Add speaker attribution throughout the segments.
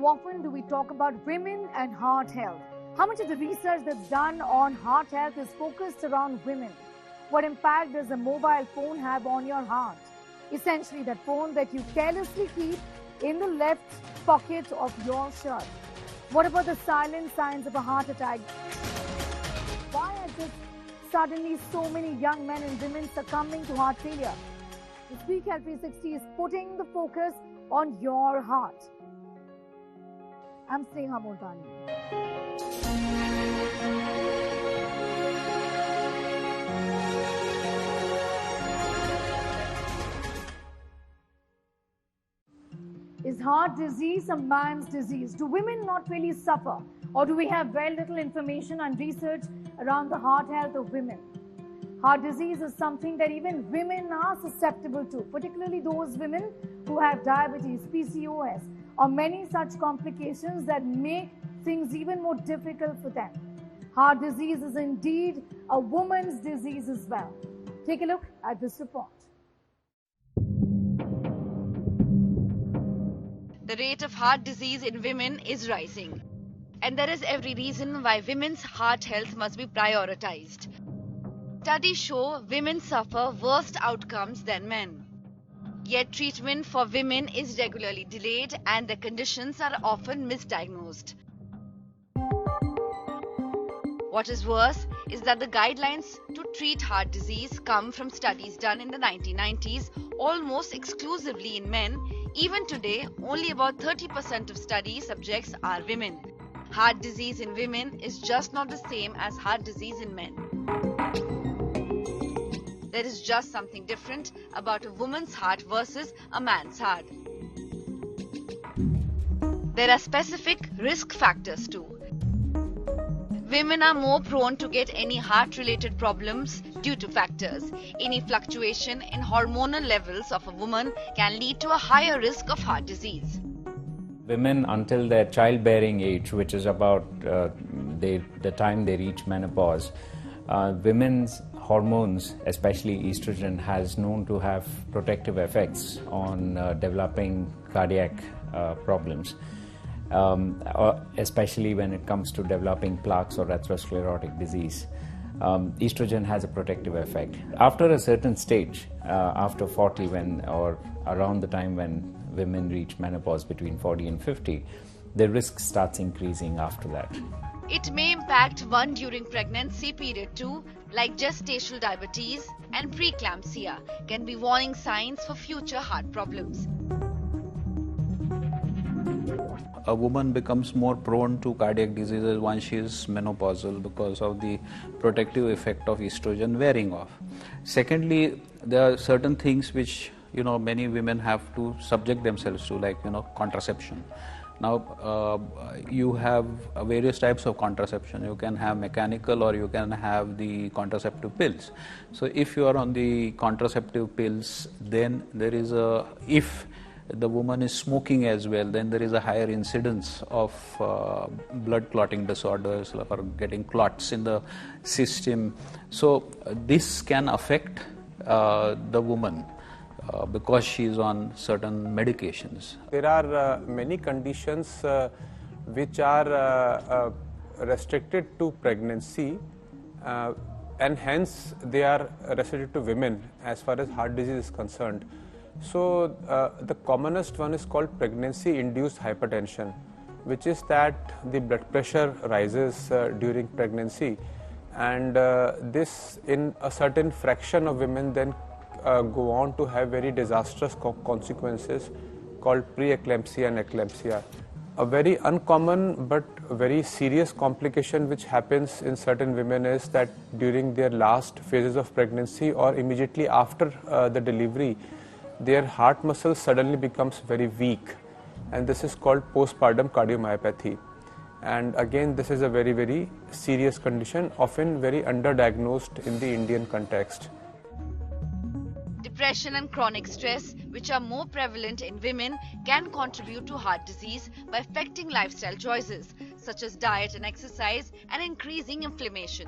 Speaker 1: often do we talk about women and heart health? How much of the research that's done on heart health is focused around women? What impact does a mobile phone have on your heart? Essentially, that phone that you carelessly keep in the left pocket of your shirt. What about the silent signs of a heart attack? Why are just suddenly so many young men and women succumbing to heart failure? This week, Health360 is putting the focus on your heart. I'm Sneha Mordani. Is heart disease a man's disease? Do women not really suffer? Or do we have very little information and research around the heart health of women? Heart disease is something that even women are susceptible to, particularly those women who have diabetes, PCOS, or many such complications that make things even more difficult for them. Heart disease is indeed a woman's disease as well. Take a look at this report.
Speaker 2: The rate of heart disease in women is rising, and there is every reason why women's heart health must be prioritized. Studies show women suffer worse outcomes than men. Yet treatment for women is regularly delayed and the conditions are often misdiagnosed. What is worse is that the guidelines to treat heart disease come from studies done in the 1990s almost exclusively in men. Even today, only about 30% of study subjects are women. Heart disease in women is just not the same as heart disease in men. There is just something different about a woman's heart versus a man's heart. There are specific risk factors too. Women are more prone to get any heart-related problems due to factors. Any fluctuation in hormonal levels of a woman can lead to a higher risk of heart disease.
Speaker 3: Women until their childbearing age, which is about the time they reach menopause, women's hormones, especially estrogen, has known to have protective effects on developing cardiac problems, especially when it comes to developing plaques or atherosclerotic disease. Estrogen has a protective effect. After a certain stage, after 40 or around the time when women reach menopause between 40 and 50, the risk starts increasing after that.
Speaker 2: It may impact one during pregnancy, period 2, like gestational diabetes and preeclampsia, can be warning signs for future heart problems.
Speaker 4: A woman becomes more prone to cardiac diseases once she is menopausal because of the protective effect of estrogen wearing off. Secondly, there are certain things which many women have to subject themselves to, like contraception. Now, you have various types of contraception. You can have mechanical or you can have the contraceptive pills. So if you are on the contraceptive pills, then there is if the woman is smoking as well, then there is a higher incidence of blood clotting disorders or getting clots in the system. So this can affect the woman because she is on certain medications.
Speaker 5: There are many conditions which are restricted to pregnancy and hence they are restricted to women as far as heart disease is concerned. So the commonest one is called pregnancy-induced hypertension, which is that the blood pressure rises during pregnancy, and this in a certain fraction of women then go on to have very disastrous consequences called preeclampsia and eclampsia. A very uncommon but very serious complication which happens in certain women is that during their last phases of pregnancy or immediately after the delivery, their heart muscle suddenly becomes very weak, and this is called postpartum cardiomyopathy. And again, this is a very, very serious condition, often very underdiagnosed in the Indian context.
Speaker 2: Depression and chronic stress, which are more prevalent in women, can contribute to heart disease by affecting lifestyle choices such as diet and exercise and increasing inflammation.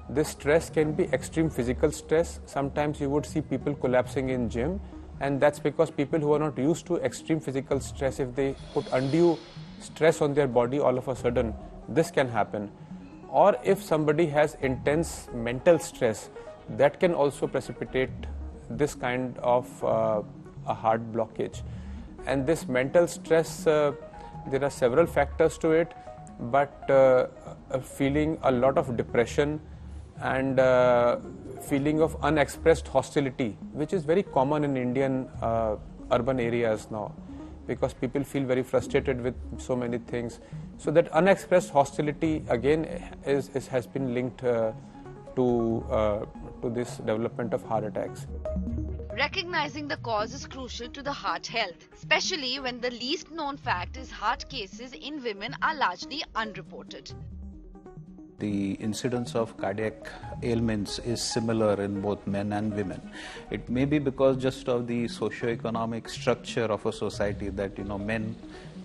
Speaker 5: This stress can be extreme physical stress. Sometimes you would see people collapsing in gym and that's because people who are not used to extreme physical stress, if they put undue stress on their body, all of a sudden this can happen. Or if somebody has intense mental stress, that can also precipitate this kind of a heart blockage. And this mental stress, there are several factors to it, but feeling a lot of depression and feeling of unexpressed hostility, which is very common in Indian urban areas now, because people feel very frustrated with so many things. So that unexpressed hostility again has been linked to this development of heart attacks.
Speaker 2: Recognizing the cause is crucial to the heart health, especially when the least known fact is heart cases in women are largely unreported.
Speaker 4: The incidence of cardiac ailments is similar in both men and women. It may be because just of the socio-economic structure of a society that men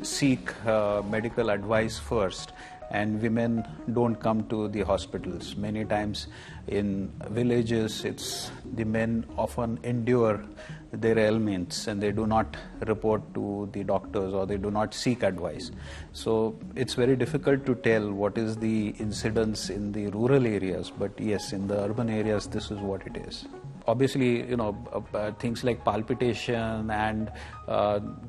Speaker 4: seek medical advice first and women don't come to the hospitals. Many times in villages, it's the men often endure their ailments and they do not report to the doctors or they do not seek advice. So it's very difficult to tell what is the incidence in the rural areas, but yes, in the urban areas, this is what it is. Obviously, things like palpitation and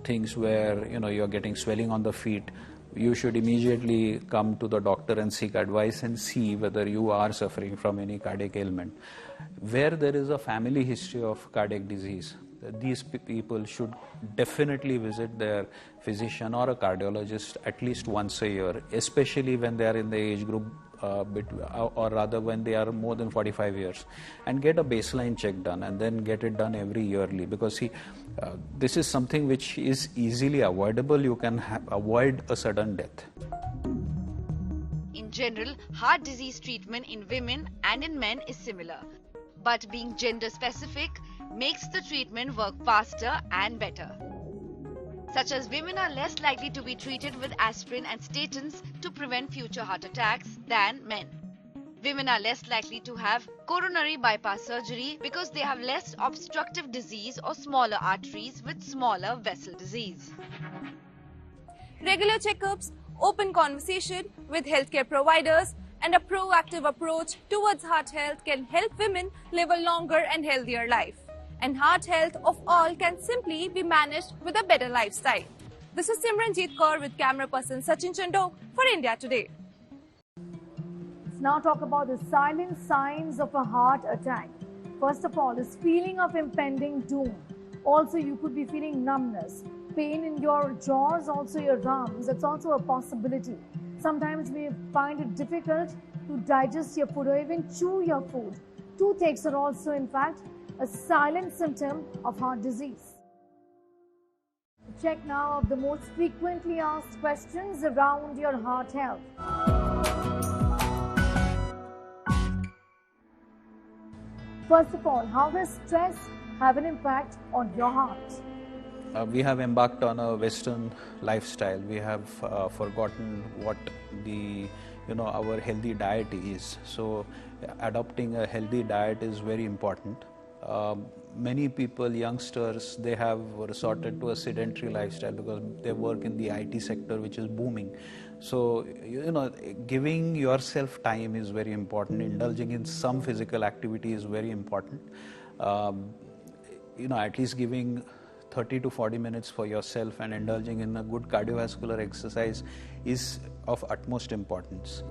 Speaker 4: things where, you're getting swelling on the feet, you should immediately come to the doctor and seek advice and see whether you are suffering from any cardiac ailment. Where there is a family history of cardiac disease, these people should definitely visit their physician or a cardiologist at least once a year, especially when they are in the age group or rather when they are more than 45 years, and get a baseline check done and then get it done every yearly, because this is something which is easily avoidable. You can avoid a sudden death.
Speaker 2: In general, heart disease treatment in women and in men is similar, but being gender specific makes the treatment work faster and better. Such as women are less likely to be treated with aspirin and statins to prevent future heart attacks than men. Women are less likely to have coronary bypass surgery because they have less obstructive disease or smaller arteries with smaller vessel disease.
Speaker 6: Regular checkups, open conversation with healthcare providers, and a proactive approach towards heart health can help women live a longer and healthier life. And heart health of all can simply be managed with a better lifestyle. This is Simranjeet Kaur with camera person Sachin Chando for India Today.
Speaker 1: Let's now talk about the silent signs of a heart attack. First of all, this feeling of impending doom. Also, you could be feeling numbness, pain in your jaws, also your arms. That's also a possibility. Sometimes we find it difficult to digest your food or even chew your food. Toothaches are also, in fact, a silent symptom of heart disease. Check now of the most frequently asked questions around your heart health. First of all, how does stress have an impact on your heart?
Speaker 4: We have embarked on a Western lifestyle. We have forgotten what our healthy diet is. So adopting a healthy diet is very important. Many people, youngsters, they have resorted to a sedentary lifestyle because they work in the IT sector, which is booming. So, giving yourself time is very important. Indulging in some physical activity is very important. At least giving 30 to 40 minutes for yourself and indulging in a good cardiovascular exercise is of utmost importance.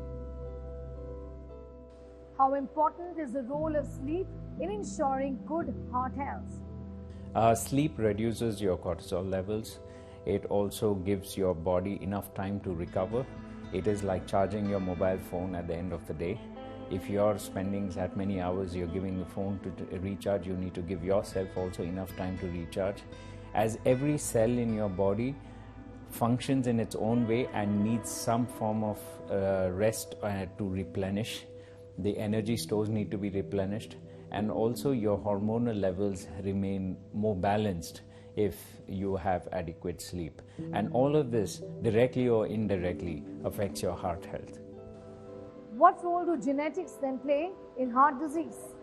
Speaker 1: How important is the role of sleep in ensuring good heart health?
Speaker 3: Sleep reduces your cortisol levels. It also gives your body enough time to recover. It is like charging your mobile phone at the end of the day. If you're spending that many hours you're giving the phone to recharge, you need to give yourself also enough time to recharge. As every cell in your body functions in its own way and needs some form of rest to replenish, the energy stores need to be replenished, and also your hormonal levels remain more balanced if you have adequate sleep. And all of this, directly or indirectly, affects your heart health.
Speaker 1: What role do genetics then play in heart disease?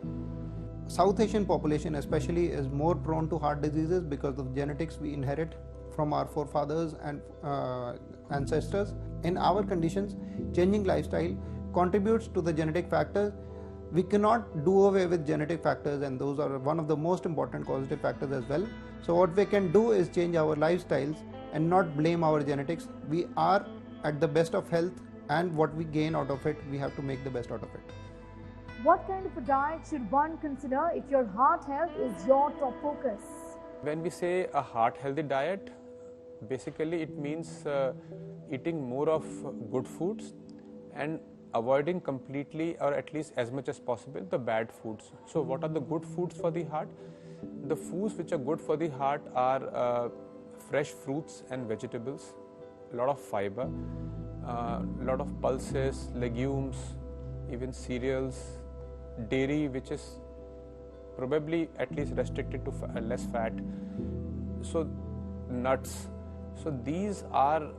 Speaker 7: South Asian population especially is more prone to heart diseases because of genetics we inherit from our forefathers and ancestors. In our conditions, changing lifestyle contributes to the genetic factors. We cannot do away with genetic factors, and those are one of the most important causative factors as well. So what we can do is change our lifestyles and not blame our genetics. We are at the best of health, and what we gain out of it, we have to make the best out of it.
Speaker 1: What kind of a diet should one consider if your heart health is your top focus?
Speaker 5: When we say a heart healthy diet, basically it means eating more of good foods and avoiding completely, or at least as much as possible, the bad foods. So what are the good foods for the heart? The foods which are good for the heart are fresh fruits and vegetables, a lot of fiber, a lot of pulses, legumes, even cereals, dairy, which is probably at least restricted to less fat, so nuts. So these are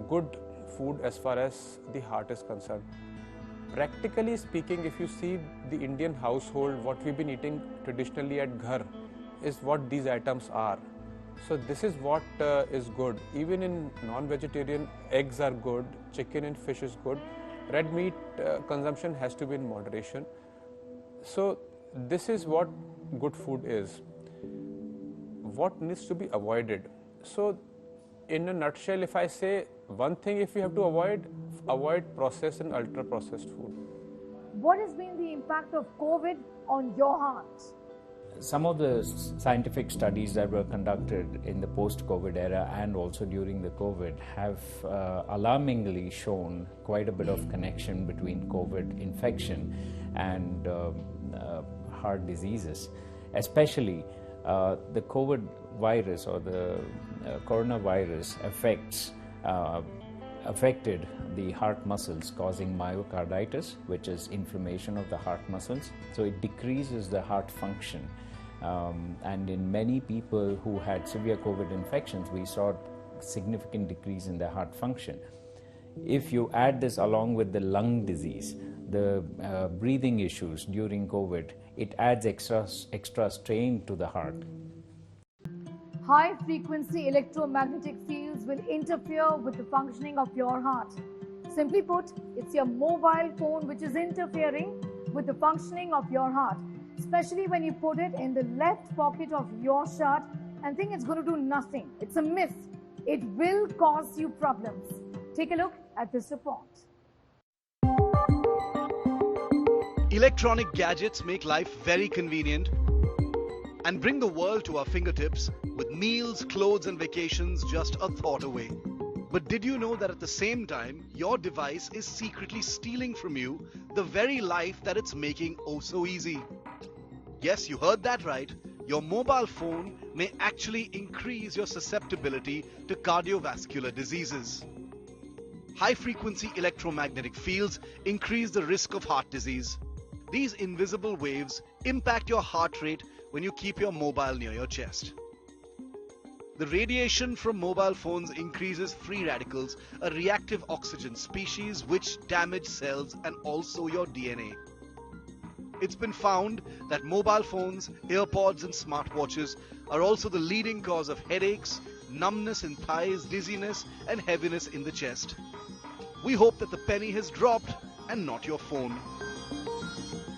Speaker 5: good food as far as the heart is concerned. Practically speaking, if you see the Indian household, what we've been eating traditionally at ghar is what these items are. So this is what is good. Even in non-vegetarian, eggs are good, chicken and fish is good. Red meat consumption has to be in moderation. So this is what good food is. What needs to be avoided? So in a nutshell, if I say one thing, if you have to avoid processed and ultra processed food.
Speaker 1: What has been the impact of COVID on your heart?
Speaker 3: Some of the scientific studies that were conducted in the post-COVID era and also during the COVID have alarmingly shown quite a bit of connection between COVID infection and heart diseases. Especially the COVID virus or the coronavirus affected the heart muscles, causing myocarditis, which is inflammation of the heart muscles. So it decreases the heart function. And in many people who had severe COVID infections, we saw significant decrease in their heart function. If you add this along with the lung disease, the breathing issues during COVID, it adds extra strain to the heart.
Speaker 1: High-frequency electromagnetic fields will interfere with the functioning of your heart. Simply put, it's your mobile phone which is interfering with the functioning of your heart, especially when you put it in the left pocket of your shirt and think it's going to do nothing. It's a myth. It will cause you problems. Take a look at this report.
Speaker 8: Electronic gadgets make life very convenient and bring the world to our fingertips, with meals, clothes and vacations just a thought away. But did you know that at the same time, your device is secretly stealing from you the very life that it's making oh so easy? Yes, you heard that right. Your mobile phone may actually increase your susceptibility to cardiovascular diseases. High-frequency electromagnetic fields increase the risk of heart disease. These invisible waves impact your heart rate when you keep your mobile near your chest. The radiation from mobile phones increases free radicals, a reactive oxygen species which damage cells and also your DNA. It's been found that mobile phones, earpods and smartwatches are also the leading cause of headaches, numbness in thighs, dizziness and heaviness in the chest. We hope that the penny has dropped and not your phone.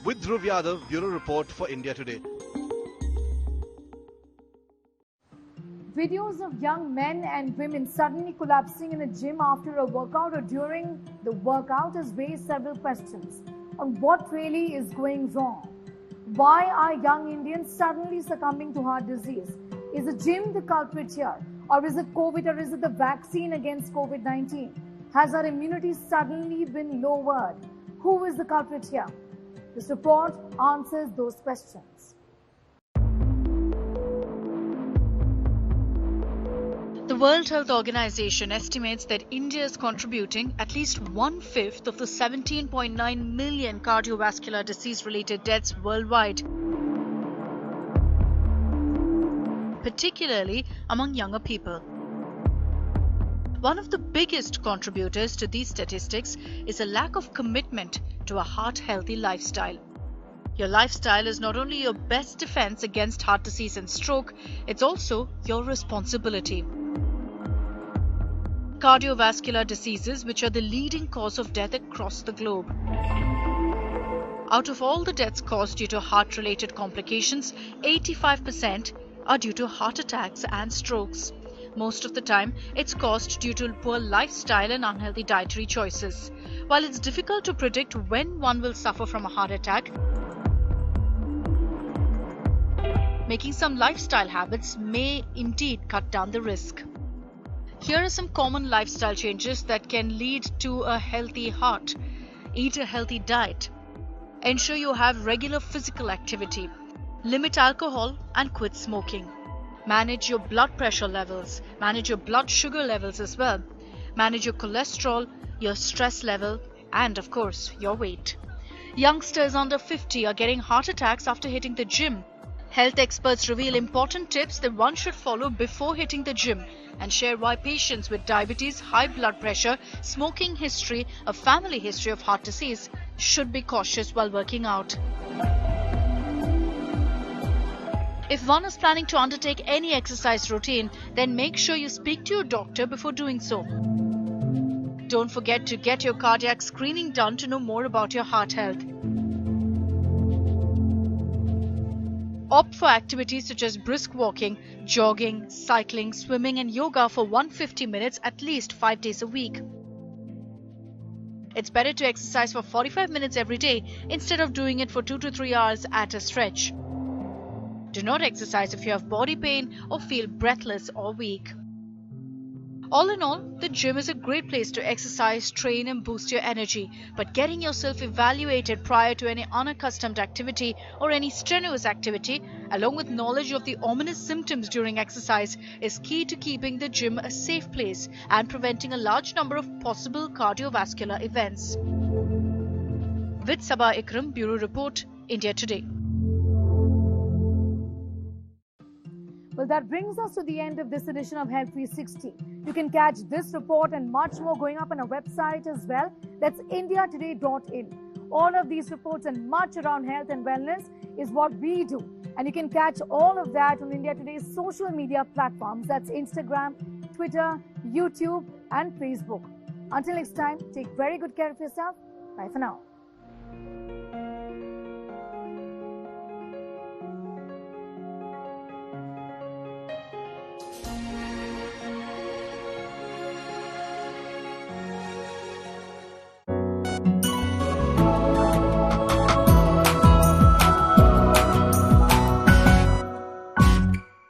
Speaker 8: With Dhruv Yadav, Bureau Report for India Today.
Speaker 1: Videos of young men and women suddenly collapsing in a gym after a workout or during the workout has raised several questions on what really is going wrong. Why are young Indians suddenly succumbing to heart disease? Is the gym the culprit here? Or is it COVID, or is it the vaccine against COVID-19? Has our immunity suddenly been lowered? Who is the culprit here? This report answers those questions.
Speaker 9: The World Health Organization estimates that India is contributing at least 1/5 of the 17.9 million cardiovascular disease-related deaths worldwide, particularly among younger people. One of the biggest contributors to these statistics is a lack of commitment to a heart-healthy lifestyle. Your lifestyle is not only your best defense against heart disease and stroke, it's also your responsibility. Cardiovascular diseases, which are the leading cause of death across the globe. Out of all the deaths caused due to heart-related complications, 85% are due to heart attacks and strokes. Most of the time, it's caused due to poor lifestyle and unhealthy dietary choices. While it's difficult to predict when one will suffer from a heart attack, making some lifestyle habits may indeed cut down the risk. Here are some common lifestyle changes that can lead to a healthy heart. Eat a healthy diet. Ensure you have regular physical activity. Limit alcohol and quit smoking. Manage your blood pressure levels. Manage your blood sugar levels as well. Manage your cholesterol, your stress level, and of course, your weight. Youngsters under 50 are getting heart attacks after hitting the gym. Health experts reveal important tips that one should follow before hitting the gym and share why patients with diabetes, high blood pressure, smoking history, a family history of heart disease should be cautious while working out. If one is planning to undertake any exercise routine, then make sure you speak to your doctor before doing so. Don't forget to get your cardiac screening done to know more about your heart health. Opt for activities such as brisk walking, jogging, cycling, swimming and yoga for 150 minutes at least 5 days a week. It's better to exercise for 45 minutes every day instead of doing it for 2 to 3 hours at a stretch. Do not exercise if you have body pain or feel breathless or weak. All in all, the gym is a great place to exercise, train and boost your energy, but getting yourself evaluated prior to any unaccustomed activity or any strenuous activity, along with knowledge of the ominous symptoms during exercise, is key to keeping the gym a safe place and preventing a large number of possible cardiovascular events. With Sabah Ikram, Bureau Report, India Today.
Speaker 1: Well, that brings us to the end of this edition of Health360. You can catch this report and much more going up on our website as well. That's indiatoday.in. All of these reports and much around health and wellness is what we do. And you can catch all of that on India Today's social media platforms. That's Instagram, Twitter, YouTube and Facebook. Until next time, take very good care of yourself. Bye for now.